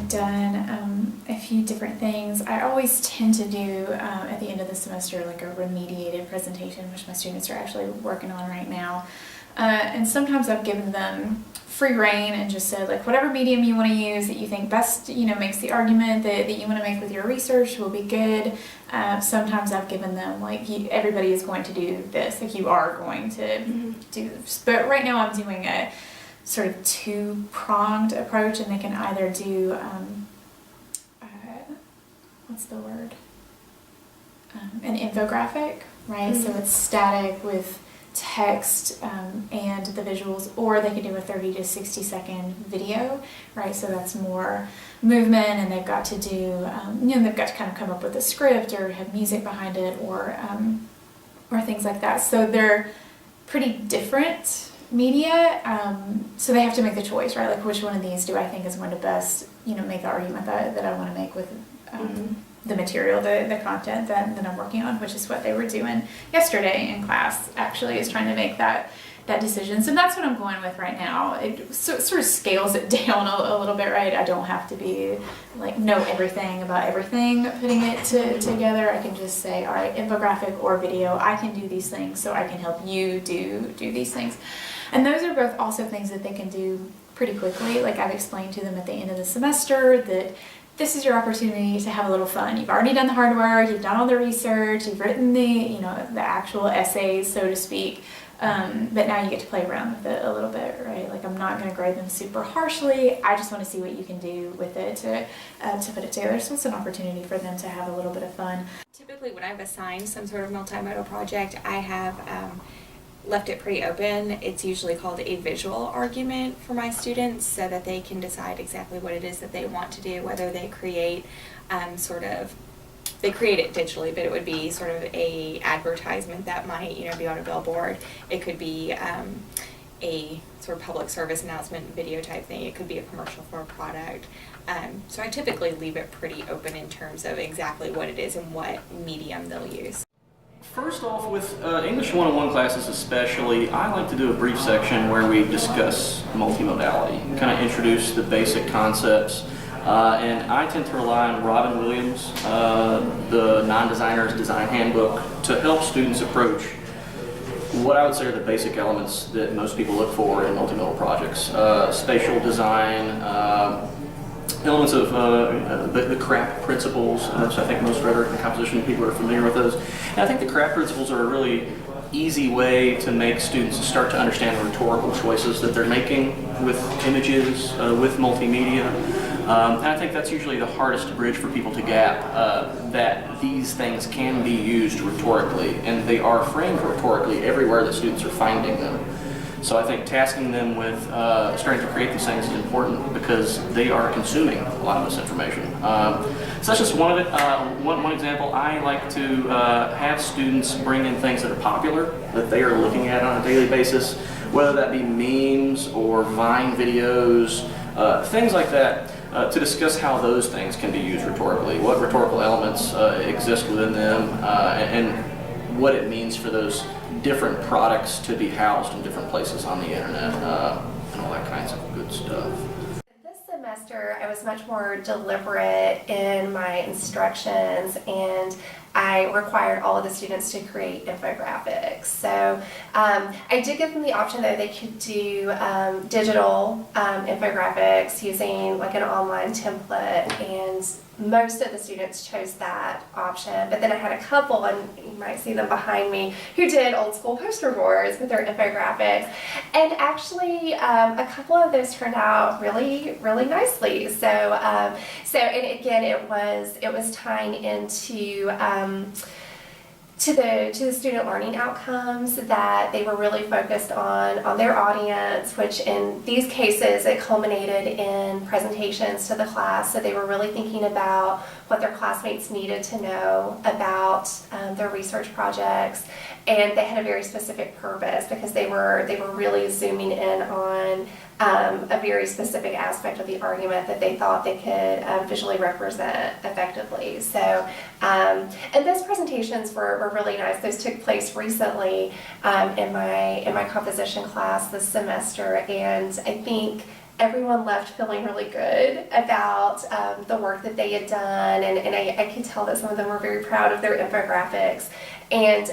done a few different things. I always tend to do at the end of the semester like a remediated presentation, which my students are actually working on right now. And sometimes I've given them free reign and just said, like, whatever medium you want to use that you think best, makes the argument that you want to make with your research will be good. Sometimes I've given them, like, everybody is going to do this, like, you are going to do this. But right now I'm doing a sort of two-pronged approach, and they can either do, what's the word? An infographic, right? So it's static with text and the visuals, or they could do a 30 to 60 second video, right? So that's more movement, and they've got to do, they've got to kind of come up with a script or have music behind it, or things like that. So they're pretty different media, so they have to make the choice, right? Like, which one of these do I think is going to best, make the argument that I want to make with the material, the content that I'm working on, which is what they were doing yesterday in class, actually, is trying to make that decision. So that's what I'm going with right now. It sort of scales it down a little bit, right? I don't have to be like know everything about everything putting it together. I can just say, all right, infographic or video, I can do these things, so I can help you do these things. And those are both also things that they can do pretty quickly. Like, I've explained to them at the end of the semester that this is your opportunity to have a little fun. You've already done the hard work, you've done all the research, you've written the actual essays, so to speak, but now you get to play around with it a little bit, right? Like, I'm not going to grade them super harshly. I just want to see what you can do with it to put it together. So it's an opportunity for them to have a little bit of fun. Typically, when I've assigned some sort of multimodal project, I have left it pretty open. It's usually called a visual argument for my students, so that they can decide exactly what it is that they want to do, whether they create they create it digitally, but it would be sort of a advertisement that might be on a billboard. It could be a sort of public service announcement video type thing. It could be a commercial for a product. So I typically leave it pretty open in terms of exactly what it is and what medium they'll use. First off, with English 101 classes especially, I like to do a brief section where we discuss multimodality, kind of introduce the basic concepts, and I tend to rely on Robin Williams, the Non-Designer's Design Handbook, to help students approach what I would say are the basic elements that most people look for in multimodal projects. Spatial design, elements of the craft principles, which I think most rhetoric and composition people are familiar with those. And I think the craft principles are a really easy way to make students start to understand the rhetorical choices that they're making with images, with multimedia. And I think that's usually the hardest bridge for people to gap, that these things can be used rhetorically, and they are framed rhetorically everywhere that students are finding them. So I think tasking them with starting to create these things is important, because they are consuming a lot of this information. So that's just one of it. One example, I like to have students bring in things that are popular, that they are looking at on a daily basis, whether that be memes or Vine videos, things like that, to discuss how those things can be used rhetorically, what rhetorical elements exist within them, and what it means for those different products to be housed in different places on the internet, and all that kinds of good stuff. This semester I was much more deliberate in my instructions, and I required all of the students to create infographics. So I did give them the option that they could do digital infographics using like an online template, and most of the students chose that option. But then I had a couple, and you might see them behind me, who did old school poster boards with their infographics. And actually a couple of those turned out really, really nicely. So and again, it was tying into to the student learning outcomes, that they were really focused on their audience, which in these cases it culminated in presentations to the class. So they were really thinking about what their classmates needed to know about their research projects, and they had a very specific purpose, because they were really zooming in on a very specific aspect of the argument that they thought they could visually represent effectively. So, and those presentations were really nice. Those took place recently in my composition class this semester, and I think everyone left feeling really good about the work that they had done, and I could tell that some of them were very proud of their infographics. And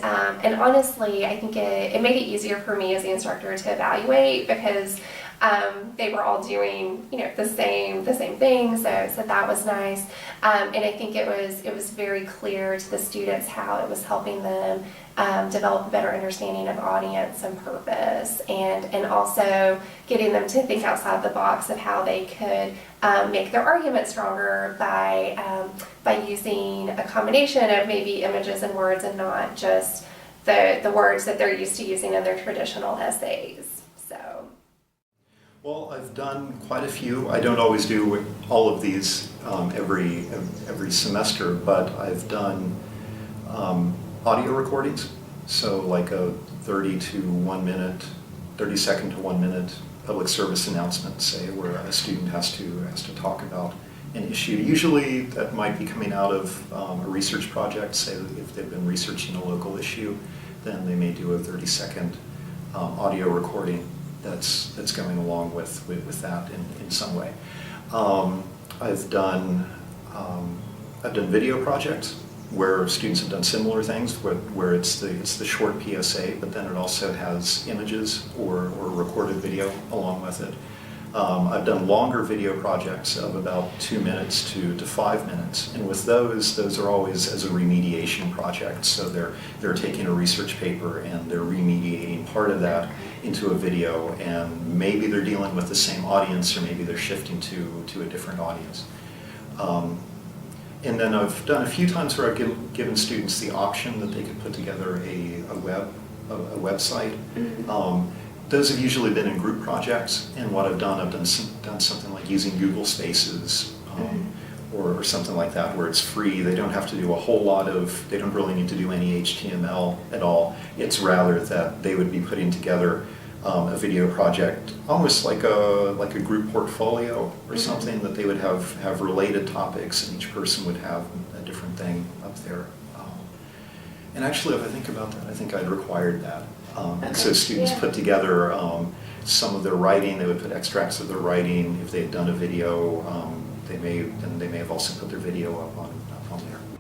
honestly, I think it made it easier for me as the instructor to evaluate, because they were all doing, you know, the same thing. So that was nice. And I think it was very clear to the students how it was helping them develop a better understanding of audience and purpose, and also getting them to think outside the box of how they could make their argument stronger by using a combination of maybe images and words, and not just the words that they're used to using in their traditional essays. So. Well, I've done quite a few. I don't always do all of these every semester, but I've done audio recordings. So like a 30 to 1 minute, 30 second to 1 minute public service announcement, say, where a student has to talk about an issue. Usually that might be coming out of a research project. Say if they've been researching a local issue, then they may do a 30-second audio recording that's going along with that in some way. I've done video projects where students have done similar things, where it's the short PSA, but then it also has images or recorded video along with it. I've done longer video projects of about 2 minutes to 5 minutes, and with those are always as a remediation project. So they're taking a research paper and they're remediating part of that into a video, and maybe they're dealing with the same audience, or maybe they're shifting to a different audience. And then I've done a few times where I've given students the option that they could put together a website. Those have usually been in group projects, and what I've done something like using Google Spaces or something like that, where it's free. They don't have to do they don't really need to do any HTML at all. It's rather that they would be putting together a video project, almost like a group portfolio or something, that they would have related topics, and each person would have a different thing up there. And actually, if I think about that, I think I'd required that. And so students put together some of their writing. They would put extracts of their writing. If they had done a video, they may have also put their video up on there.